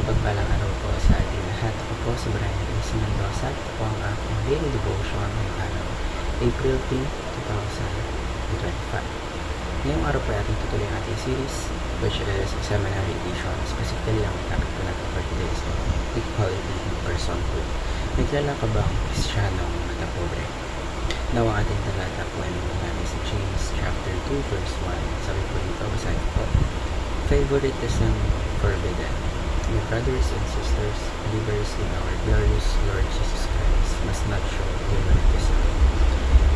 Mapagpalang araw po sa ating lahat. Ako po si Brian Luis Mendoza. Ito po ang aking daily devotion ngayong araw, April 10, 2025. Ngayong araw po ay ating tutuloy ang ating series, which is Seminary Edition. Specifically, ang topic po natin for today is equality in personhood. May kilala ka bang Kristiyanong matapobre? Now, ang ating talata po ay mula sa James chapter 2 verse 1. Sabi po dito, basahin ko po. Favoritism forbidden. My brothers and sisters, believers in our glorious Lord Jesus Christ, must not show favoritism.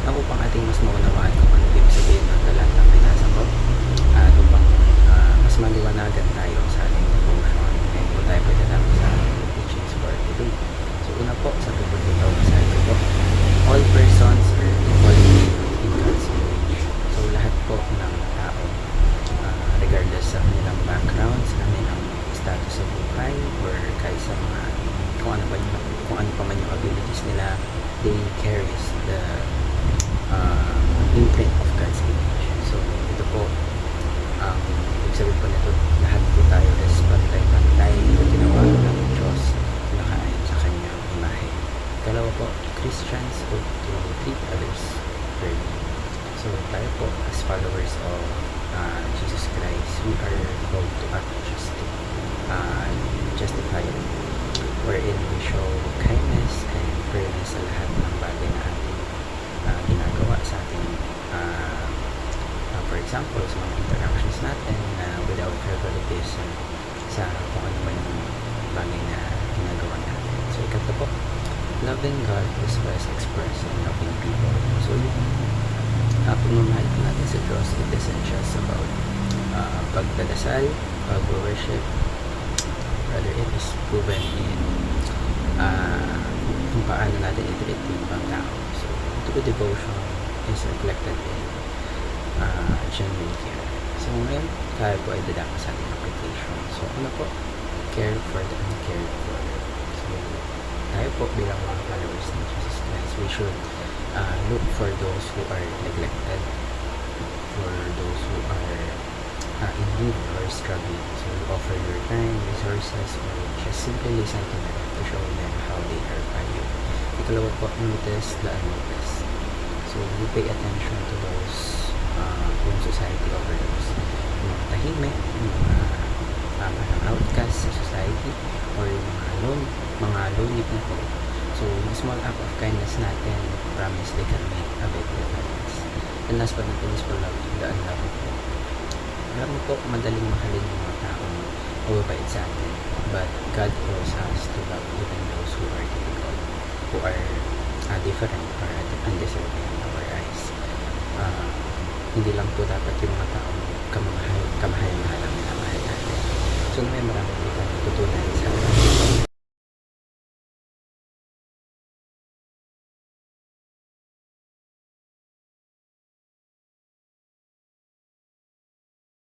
Ako pang ating mas maunawaan kung ano ibig sabihin ng talatang binasa ko at upang mas maliwanagan tayo sa ating devotion. Ngayon po tayo pagkatapos sa teachings for today. So una po, sabi po dito, basahin ko po. All persons are equally in God's image. So lahat po ng tao, regardless sa kanilang background, sa kanilang status sa buhay, or kahit sa mga kung ano pa man yung abilities nila, they carries the imprint of God's image. So ito po ang ibig sabihin po nito, lahat po tayo is pantay-pantay na ginawa ng Diyos na kaayon sa kanyang imahe. Kalawa po, Christians ought to treat others fairly. So tayo po as followers of Jesus Christ, we are called to act justifiably, wherein we show kindness and fairness sa lahat ng bagay na ating ginagawa sa ating for example, sa mga interactions natin without favoritism sa kung ano man yung bagay na ginagawa natin. So ikatlo po, loving God is best expressed in loving people. So yung pagmamahal po natin sa Diyos, it isn't just about pagdadasal, pag-worship, rather it is proven in kung paano natin i-treat yung ibang tao. So true devotion is reflected in genuine care. So ngayon, tayo po ay dadako sa ating application. So ano po? Care for the uncared for. So tayo po bilang mga followers ng Jesus Christ, we should look for those who are neglected, for those who are in need or struggling. So you offer your time, resources, or just simply listen to them to show them how they are valued. Ikalawa po, notice the unnoticed. So you pay attention to those yung society overlooks. Yung mga tahimik, yung mga outcasts sa society, or yung mga lonely people. So yung small act of kindness natin, promise they can make a big difference. And last but not least, love the unlovable. Alam mo po, madaling mahalin yung mga taong mababait sa atin. But God calls us to love even those who are difficult, who are different or undeserving in our eyes. Hindi lang po dapat yung mga